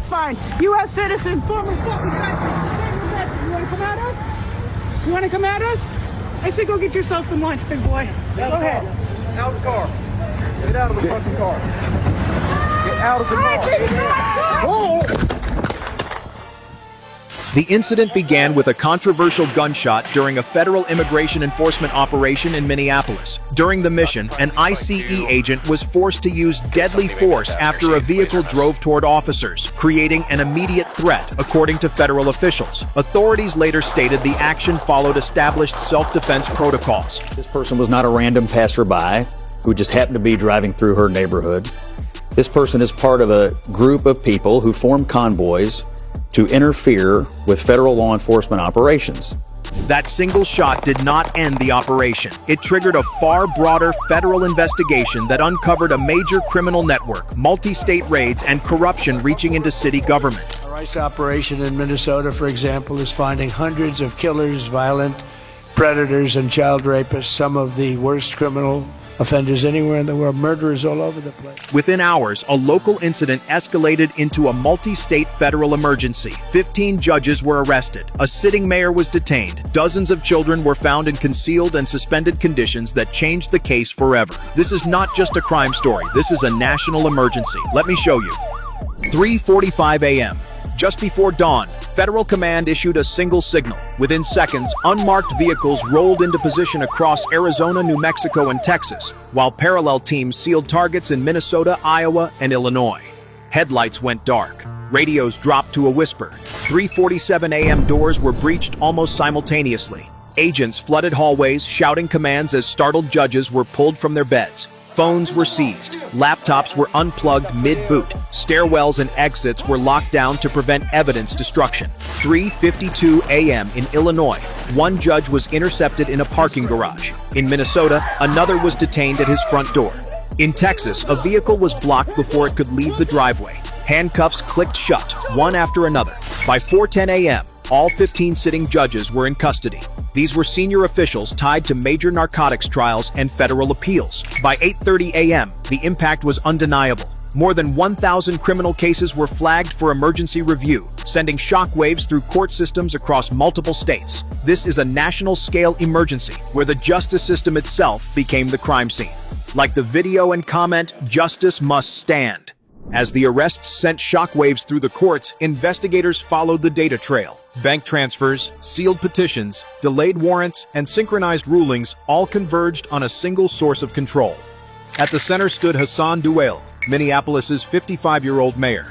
fine. U.S. citizen, former fucking veteran. You want to come at us? You want to come at us? I say go get yourself some lunch, big boy. Go ahead. Out of the car. Get out of the fucking car. Get out of the car. Oh! The incident began with a controversial gunshot during a federal immigration enforcement operation in Minneapolis. During the mission, an ICE agent was forced to use deadly force after a vehicle drove toward officers, creating an immediate threat, according to federal officials. Authorities later stated the action followed established self-defense protocols. This person was not a random passerby who just happened to be driving through her neighborhood. This person is part of a group of people who form convoys to interfere with federal law enforcement operations. That single shot did not end the operation. It triggered a far broader federal investigation that uncovered a major criminal network, multi-state raids, and corruption reaching into city government. Our ICE operation in Minnesota, for example, is finding hundreds of killers, violent predators, and child rapists, some of the worst criminal offenders anywhere in the world, murderers all over the place. Within hours, a local incident escalated into a multi-state federal emergency. 15 judges were arrested. A sitting mayor was detained. Dozens of children were found in concealed and suspended conditions that changed the case forever. This is not just a crime story. This is a national emergency. Let me show you. 3:45 a.m. Just before dawn, Federal Command issued a single signal. Within seconds, unmarked vehicles rolled into position across Arizona, New Mexico, and Texas, while parallel teams sealed targets in Minnesota, Iowa, and Illinois. Headlights went dark. Radios dropped to a whisper. 3:47 a.m. doors were breached almost simultaneously. Agents flooded hallways, shouting commands as startled judges were pulled from their beds. Phones were seized. Laptops were unplugged mid-boot. Stairwells and exits were locked down to prevent evidence destruction. 3:52 a.m. in Illinois, one judge was intercepted in a parking garage. In Minnesota, another was detained at his front door. In Texas, a vehicle was blocked before it could leave the driveway. Handcuffs clicked shut, one after another. By 4:10 a.m., all 15 sitting judges were in custody. These were senior officials tied to major narcotics trials and federal appeals. By 8:30 a.m., the impact was undeniable. More than 1,000 criminal cases were flagged for emergency review, sending shockwaves through court systems across multiple states. This is a national-scale emergency where the justice system itself became the crime scene. Like the video and comment, justice must stand. As the arrests sent shockwaves through the courts, investigators followed the data trail. Bank transfers, sealed petitions, delayed warrants, and synchronized rulings all converged on a single source of control. At the center stood Hassan Duale, Minneapolis's 55-year-old mayor.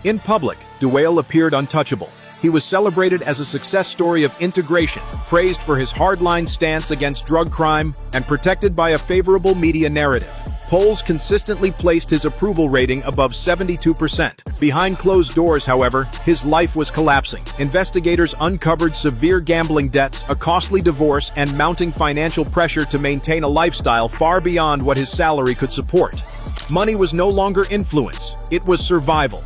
In public, Duale appeared untouchable. He was celebrated as a success story of integration, praised for his hardline stance against drug crime, and protected by a favorable media narrative. Polls consistently placed his approval rating above 72%. Behind closed doors, however, his life was collapsing. Investigators uncovered severe gambling debts, a costly divorce, and mounting financial pressure to maintain a lifestyle far beyond what his salary could support. Money was no longer influence, it was survival.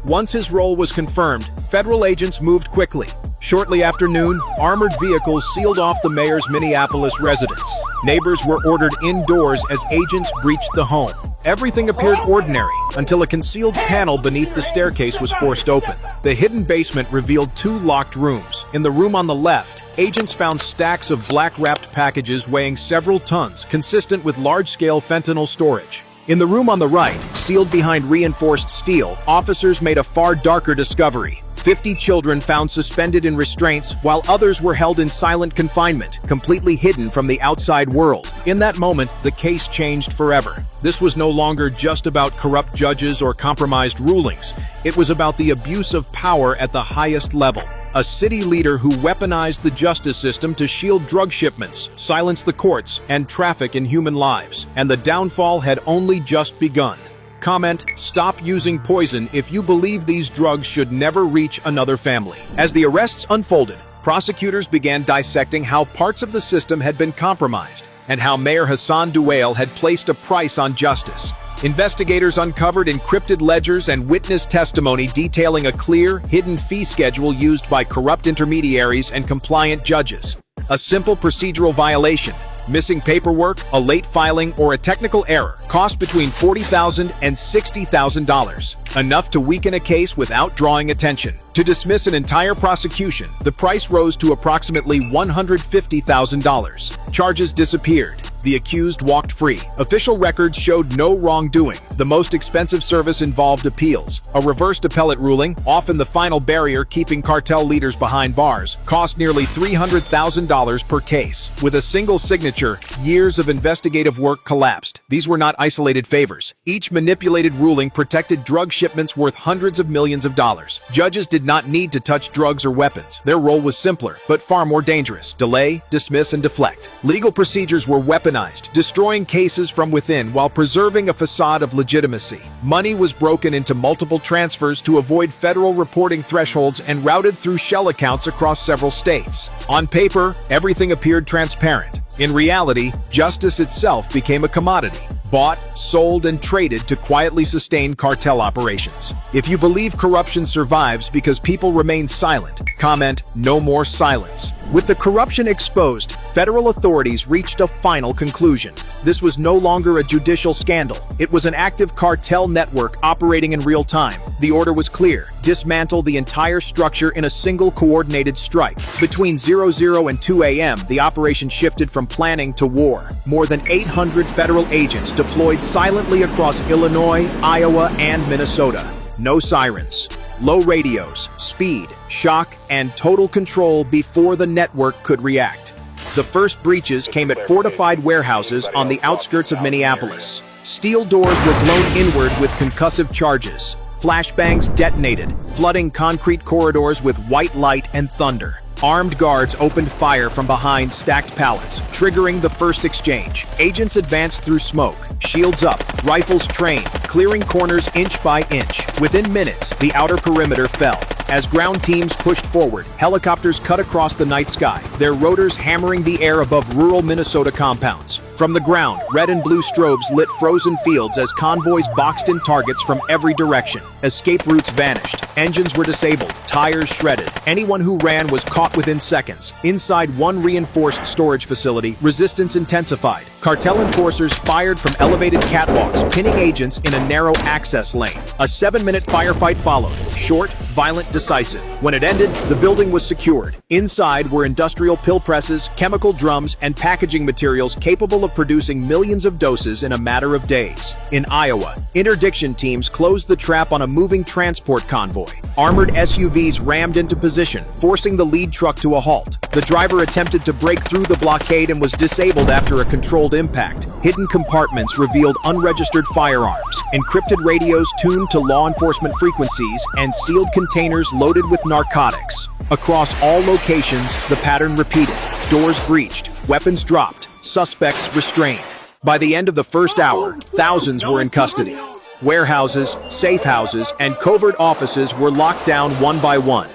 Once his role was confirmed, federal agents moved quickly. Shortly after noon, armored vehicles sealed off the mayor's Minneapolis residence. Neighbors were ordered indoors as agents breached the home. Everything appeared ordinary until a concealed panel beneath the staircase was forced open. The hidden basement revealed two locked rooms. In the room on the left, agents found stacks of black-wrapped packages weighing several tons, consistent with large-scale fentanyl storage. In the room on the right, sealed behind reinforced steel, officers made a far darker discovery. 50 children found suspended in restraints, while others were held in silent confinement, completely hidden from the outside world. In that moment, the case changed forever. This was no longer just about corrupt judges or compromised rulings. It was about the abuse of power at the highest level. A city leader who weaponized the justice system to shield drug shipments, silence the courts, and traffic in human lives. And the downfall had only just begun. Comment, stop using poison if you believe these drugs should never reach another family. As the arrests unfolded, prosecutors began dissecting how parts of the system had been compromised and how Mayor Hassan Duale had placed a price on justice. Investigators uncovered encrypted ledgers and witness testimony detailing a clear, hidden fee schedule used by corrupt intermediaries and compliant judges. A simple procedural violation, missing paperwork, a late filing, or a technical error cost between $40,000 and $60,000. enough to weaken a case without drawing attention. To dismiss an entire prosecution, the price rose to approximately $150,000. Charges disappeared. The accused walked free. Official records showed no wrongdoing. The most expensive service involved appeals. A reversed appellate ruling, often the final barrier keeping cartel leaders behind bars, cost nearly $300,000 per case. With a single signature, years of investigative work collapsed. These were not isolated favors. Each manipulated ruling protected drug shipments worth hundreds of millions of dollars. Judges did not need to touch drugs or weapons. Their role was simpler, but far more dangerous. Delay, dismiss, and deflect. Legal procedures were weaponized, destroying cases from within while preserving a facade of legitimacy. Money was broken into multiple transfers to avoid federal reporting thresholds and routed through shell accounts across several states. On paper, everything appeared transparent. In reality, justice itself became a commodity, bought, sold, and traded to quietly sustain cartel operations. If you believe corruption survives because people remain silent, comment, "No more silence." With the corruption exposed, federal authorities reached a final conclusion. This was no longer a judicial scandal. It was an active cartel network operating in real time. The order was clear: dismantle the entire structure in a single coordinated strike. Between 00 and 2 a.m., the operation shifted from planning to war. More than 800 federal agents deployed silently across Illinois, Iowa, and Minnesota. No sirens. Low radios, speed, shock, and total control before the network could react. The first breaches came at fortified warehouses on the outskirts of Minneapolis. Steel doors were blown inward with concussive charges. Flashbangs detonated, flooding concrete corridors with white light and thunder. Armed guards opened fire from behind stacked pallets, triggering the first exchange. Agents advanced through smoke, shields up, rifles trained, clearing corners inch by inch. Within minutes, the outer perimeter fell. As ground teams pushed forward, helicopters cut across the night sky, their rotors hammering the air above rural Minnesota compounds. From the ground, red and blue strobes lit frozen fields as convoys boxed in targets from every direction. Escape routes vanished. Engines were disabled, tires shredded. Anyone who ran was caught within seconds. Inside one reinforced storage facility, resistance intensified. Cartel enforcers fired from elevated catwalks, pinning agents in a narrow access lane. A 7-minute firefight followed. Short, violent, decisive. When it ended, the building was secured. Inside were industrial pill presses, chemical drums, and packaging materials capable of producing millions of doses in a matter of days. In Iowa, interdiction teams closed the trap on a moving transport convoy. Armored SUVs rammed into position, forcing the lead truck to a halt. The driver attempted to break through the blockade and was disabled after a controlled impact. Hidden compartments revealed unregistered firearms, encrypted radios tuned to law enforcement frequencies, and sealed containers loaded with narcotics. Across all locations, the pattern repeated. Doors breached, weapons dropped, suspects restrained. By the end of the first hour, thousands were in custody. Warehouses, safe houses, and covert offices were locked down one by one.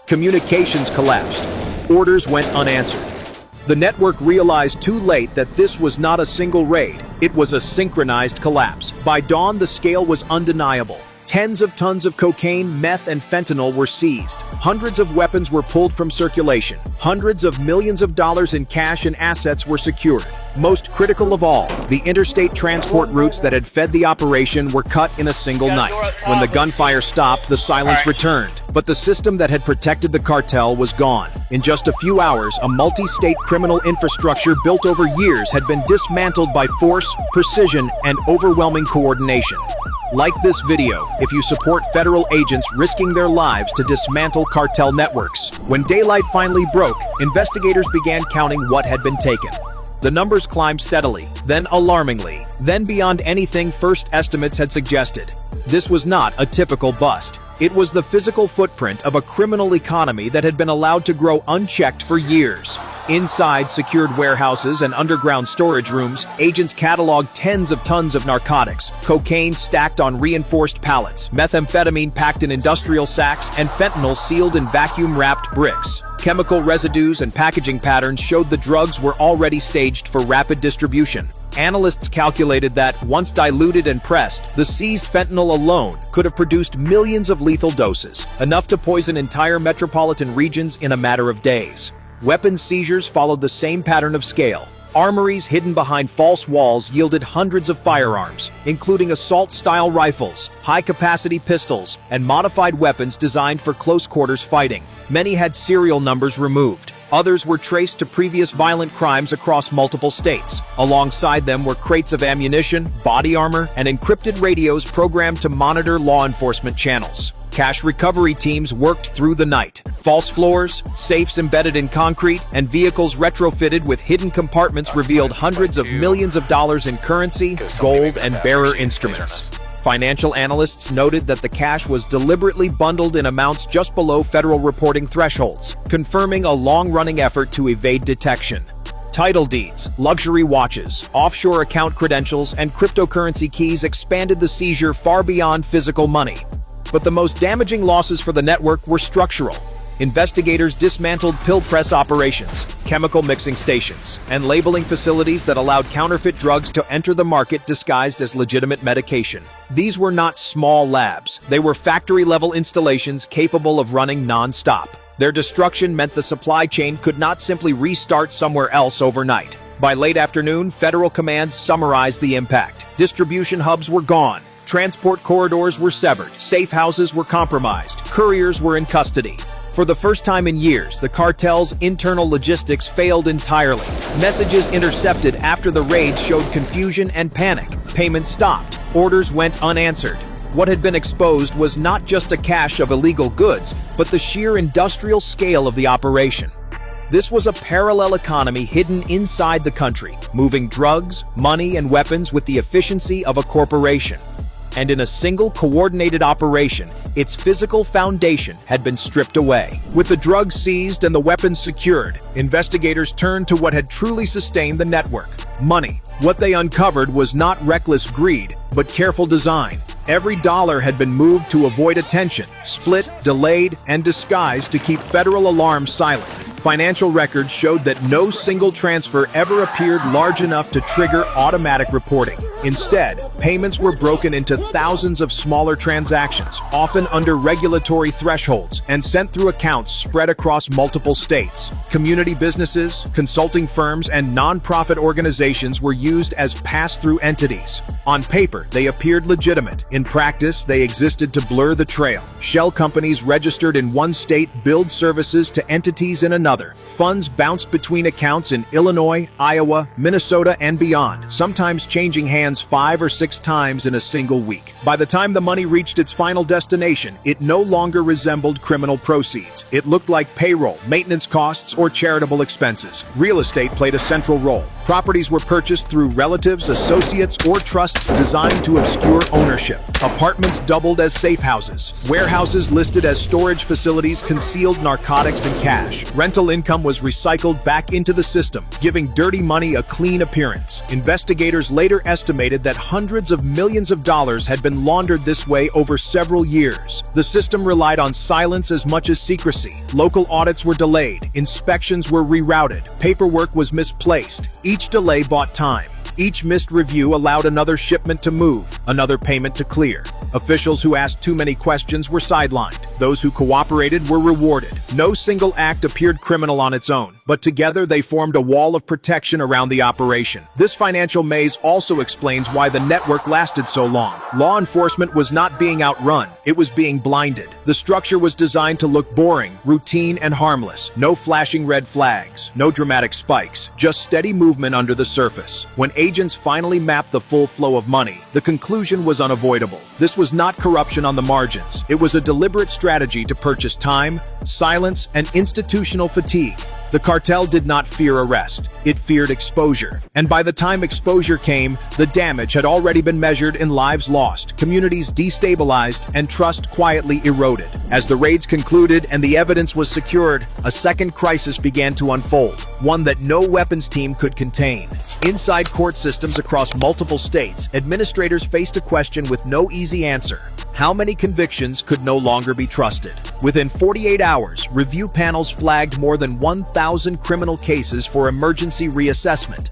Communications collapsed. Orders went unanswered. The network realized too late that this was not a single raid. It was a synchronized collapse. By dawn, the scale was undeniable. Tens of tons of cocaine, meth, and fentanyl were seized. Hundreds of weapons were pulled from circulation. Hundreds of millions of dollars in cash and assets were secured. Most critical of all, the interstate transport routes that had fed the operation were cut in a single night. When the gunfire stopped, the silence returned. But the system that had protected the cartel was gone. In just a few hours, a multi-state criminal infrastructure built over years had been dismantled by force, precision, and overwhelming coordination. Like this video if you support federal agents risking their lives to dismantle cartel networks. When daylight finally broke, investigators began counting what had been taken. The numbers climbed steadily, then alarmingly, then beyond anything first estimates had suggested. This was not a typical bust. It was the physical footprint of a criminal economy that had been allowed to grow unchecked for years. Inside secured warehouses and underground storage rooms, agents cataloged tens of tons of narcotics, cocaine stacked on reinforced pallets, methamphetamine packed in industrial sacks, and fentanyl sealed in vacuum-wrapped bricks. Chemical residues and packaging patterns showed the drugs were already staged for rapid distribution. Analysts calculated that, once diluted and pressed, the seized fentanyl alone could have produced millions of lethal doses, enough to poison entire metropolitan regions in a matter of days. Weapons seizures followed the same pattern of scale. Armories hidden behind false walls yielded hundreds of firearms, including assault-style rifles, high-capacity pistols, and modified weapons designed for close-quarters fighting. Many had serial numbers removed. Others were traced to previous violent crimes across multiple states. Alongside them were crates of ammunition, body armor, and encrypted radios programmed to monitor law enforcement channels. Cash recovery teams worked through the night. False floors, safes embedded in concrete, and vehicles retrofitted with hidden compartments revealed hundreds of millions of dollars in currency, gold, and bearer instruments. Financial analysts noted that the cash was deliberately bundled in amounts just below federal reporting thresholds, confirming a long-running effort to evade detection. Title deeds, luxury watches, offshore account credentials, and cryptocurrency keys expanded the seizure far beyond physical money. But the most damaging losses for the network were structural. Investigators dismantled pill press operations, chemical mixing stations, and labeling facilities that allowed counterfeit drugs to enter the market disguised as legitimate medication. These were not small labs. They were factory-level installations capable of running non-stop. Their destruction meant the supply chain could not simply restart somewhere else overnight. By late afternoon, federal commands summarized the impact. Distribution hubs were gone. Transport corridors were severed. Safe houses were compromised. Couriers were in custody. For the first time in years, the cartel's internal logistics failed entirely. Messages intercepted after the raids showed confusion and panic. Payments stopped. Orders went unanswered. What had been exposed was not just a cache of illegal goods, but the sheer industrial scale of the operation. This was a parallel economy hidden inside the country, moving drugs, money, and weapons with the efficiency of a corporation. And in a single coordinated operation, its physical foundation had been stripped away. With the drugs seized and the weapons secured, investigators turned to what had truly sustained the network: money. What they uncovered was not reckless greed, but careful design. Every dollar had been moved to avoid attention, split, delayed, and disguised to keep federal alarms silent. Financial records showed that no single transfer ever appeared large enough to trigger automatic reporting. Instead, payments were broken into thousands of smaller transactions, often under regulatory thresholds, and sent through accounts spread across multiple states. Community businesses, consulting firms, and non-profit organizations were used as pass-through entities. On paper, they appeared legitimate. In practice, they existed to blur the trail. Shell companies registered in one state billed services to entities in another. Funds bounced between accounts in Illinois, Iowa, Minnesota, and beyond, sometimes changing hands 5 or 6 times in a single week. By the time the money reached its final destination, it no longer resembled criminal proceeds. It looked like payroll, maintenance costs, or charitable expenses. Real estate played a central role. Properties were purchased through relatives, associates, or trusts designed to obscure ownership. Apartments doubled as safe houses. Warehouses listed as storage facilities concealed narcotics and cash. Rental income was recycled back into the system, giving dirty money a clean appearance. Investigators later estimated that hundreds of millions of dollars had been laundered this way over several years. The system relied on silence as much as secrecy. Local audits were delayed. Inspections were rerouted. Paperwork was misplaced. Each delay bought time. Each missed review allowed another shipment to move, another payment to clear. Officials who asked too many questions were sidelined. Those who cooperated were rewarded. No single act appeared criminal on its own, but together they formed a wall of protection around the operation. This financial maze also explains why the network lasted so long. Law enforcement was not being outrun, it was being blinded. The structure was designed to look boring, routine, and harmless. No flashing red flags, no dramatic spikes, just steady movement under the surface. When agents finally mapped the full flow of money, the conclusion was unavoidable. This was not corruption on the margins. It was a deliberate strategy to purchase time, silence, and institutional fatigue. The cartel did not fear arrest. It feared exposure. And by the time exposure came, the damage had already been measured in lives lost, communities destabilized, and trust quietly eroded. As the raids concluded and the evidence was secured, a second crisis began to unfold, one that no weapons team could contain. Inside court systems across multiple states, administrators faced a question with no easy answer. How many convictions could no longer be trusted? Within 48 hours, review panels flagged more than 1,000 criminal cases for emergency reassessment.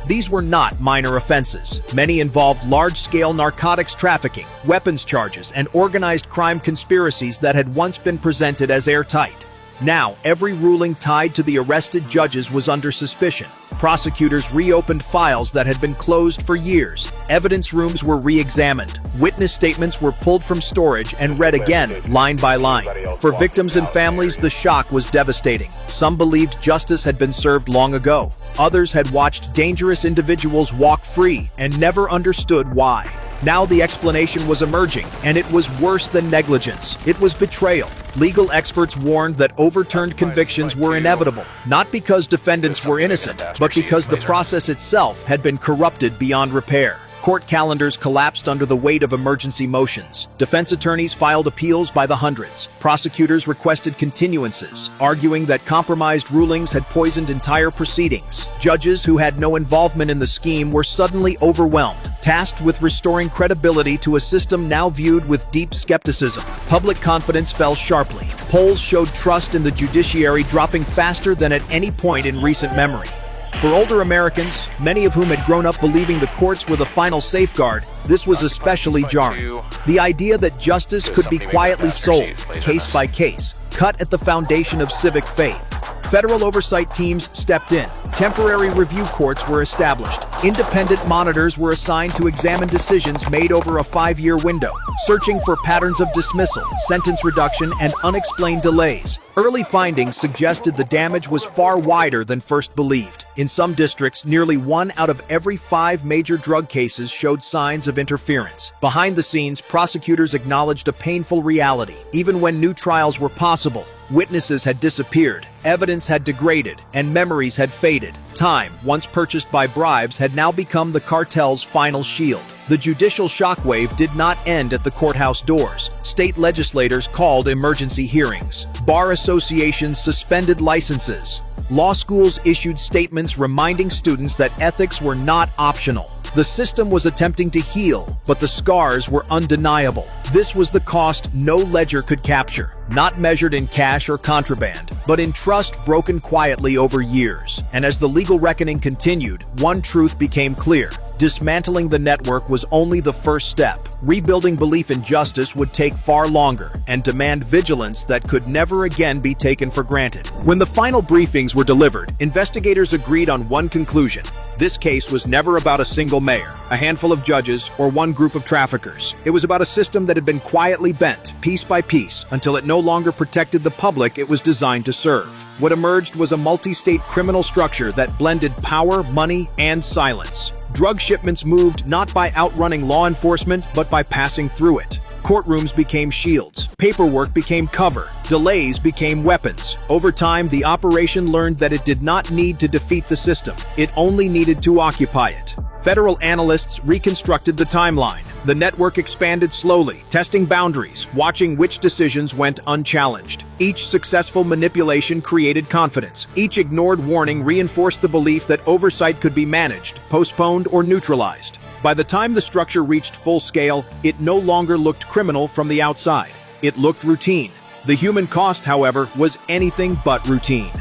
These were not minor offenses. Many involved large-scale narcotics trafficking, weapons charges, and organized crime conspiracies that had once been presented as airtight. Now, every ruling tied to the arrested judges was under suspicion. Prosecutors reopened files that had been closed for years. Evidence rooms were re-examined. Witness statements were pulled from storage and read again, line by line. For victims and families, the shock was devastating. Some believed justice had been served long ago. Others had watched dangerous individuals walk free and never understood why. Now the explanation was emerging, and it was worse than negligence. It was betrayal. Legal experts warned that overturned convictions were inevitable, not because defendants were innocent, but because the process itself had been corrupted beyond repair. Court calendars collapsed under the weight of emergency motions. Defense attorneys filed appeals by the hundreds. Prosecutors requested continuances, arguing that compromised rulings had poisoned entire proceedings. Judges who had no involvement in the scheme were suddenly overwhelmed, tasked with restoring credibility to a system now viewed with deep skepticism. Public confidence fell sharply. Polls showed trust in the judiciary dropping faster than at any point in recent memory. For older Americans, many of whom had grown up believing the courts were the final safeguard, this was especially jarring. The idea that justice could be quietly sold, case by case, cut at the foundation of civic faith. Federal oversight teams stepped in. Temporary review courts were established. Independent monitors were assigned to examine decisions made over a 5-year window, searching for patterns of dismissal, sentence reduction, and unexplained delays. Early findings suggested the damage was far wider than first believed. In some districts, nearly 1 out of every 5 major drug cases showed signs of interference. Behind the scenes, prosecutors acknowledged a painful reality. Even when new trials were possible, witnesses had disappeared, evidence had degraded, and memories had faded. Time, once purchased by bribes, had now become the cartel's final shield. The judicial shockwave did not end at the courthouse doors. State legislators called emergency hearings. Bar associations suspended licenses. Law schools issued statements reminding students that ethics were not optional. The system was attempting to heal, but the scars were undeniable. This was the cost no ledger could capture, not measured in cash or contraband, but in trust broken quietly over years. And as the legal reckoning continued, one truth became clear. Dismantling the network was only the first step. Rebuilding belief in justice would take far longer and demand vigilance that could never again be taken for granted. When the final briefings were delivered, investigators agreed on one conclusion. This case was never about a single mayor, a handful of judges, or one group of traffickers. It was about a system that had been quietly bent, piece by piece, until it no longer protected the public it was designed to serve. What emerged was a multi-state criminal structure that blended power, money, and silence. Drug shipments moved not by outrunning law enforcement, but by passing through it. Courtrooms became shields. Paperwork became cover. Delays became weapons. Over time, the operation learned that it did not need to defeat the system. It only needed to occupy it. Federal analysts reconstructed the timeline. The network expanded slowly, testing boundaries, watching which decisions went unchallenged. Each successful manipulation created confidence. Each ignored warning reinforced the belief that oversight could be managed, postponed, or neutralized. By the time the structure reached full scale, it no longer looked criminal from the outside. It looked routine. The human cost, however, was anything but routine.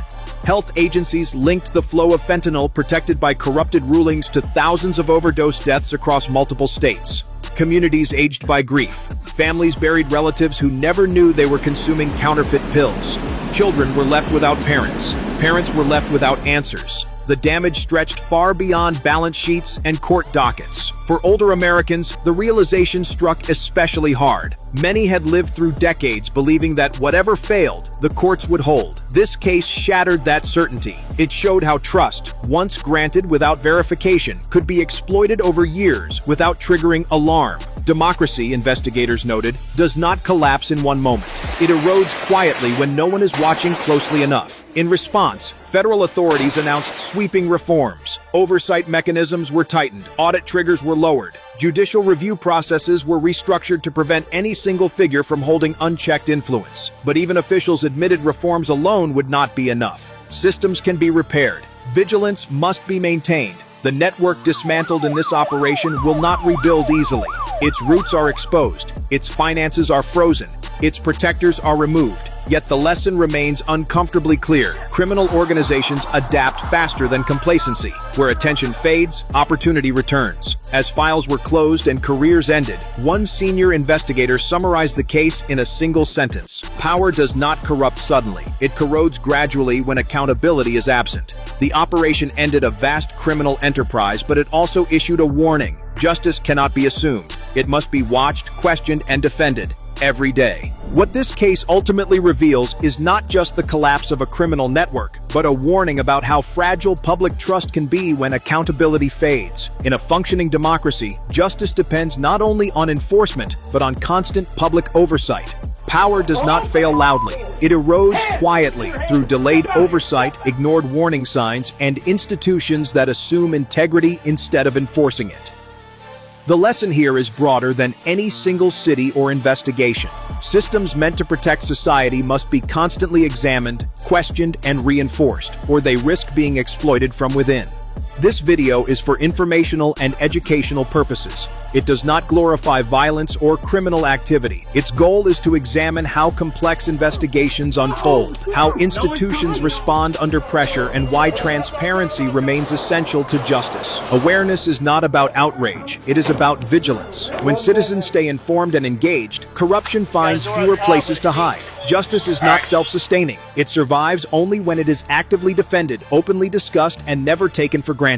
Health agencies linked the flow of fentanyl protected by corrupted rulings to thousands of overdose deaths across multiple states. Communities aged by grief. Families buried relatives who never knew they were consuming counterfeit pills. Children were left without parents. Parents were left without answers. The damage stretched far beyond balance sheets and court dockets. For older Americans, the realization struck especially hard. Many had lived through decades believing that whatever failed, the courts would hold. This case shattered that certainty. It showed how trust, once granted without verification, could be exploited over years without triggering alarm. Democracy, investigators noted, does not collapse in one moment. It erodes quietly when no one is watching closely enough. In response, federal authorities announced sweeping reforms. Oversight mechanisms were tightened, audit triggers were lowered, judicial review processes were restructured to prevent any single figure from holding unchecked influence. But even officials admitted reforms alone would not be enough. Systems can be repaired. Vigilance must be maintained. The network dismantled in this operation will not rebuild easily. Its roots are exposed, its finances are frozen, its protectors are removed, Yet the lesson remains uncomfortably clear. Criminal organizations adapt faster than complacency. Where attention fades, opportunity returns. As files were closed and careers ended, one senior investigator summarized the case in a single sentence. Power does not corrupt suddenly. It corrodes gradually when accountability is absent. The operation ended a vast criminal enterprise, but it also issued a warning. Justice cannot be assumed. It must be watched, questioned, and defended every day. What this case ultimately reveals is not just the collapse of a criminal network, but a warning about how fragile public trust can be when accountability fades. In a functioning democracy, justice depends not only on enforcement, but on constant public oversight. Power does not fail loudly. It erodes quietly through delayed oversight, ignored warning signs, and institutions that assume integrity instead of enforcing it. The lesson here is broader than any single city or investigation. Systems meant to protect society must be constantly examined, questioned, and reinforced, or they risk being exploited from within. This video is for informational and educational purposes. It does not glorify violence or criminal activity. Its goal is to examine how complex investigations unfold, how institutions respond under pressure, and why transparency remains essential to justice. Awareness is not about outrage, it is about vigilance. When citizens stay informed and engaged, corruption finds fewer places to hide. Justice is not self-sustaining. It survives only when it is actively defended, openly discussed, and never taken for granted.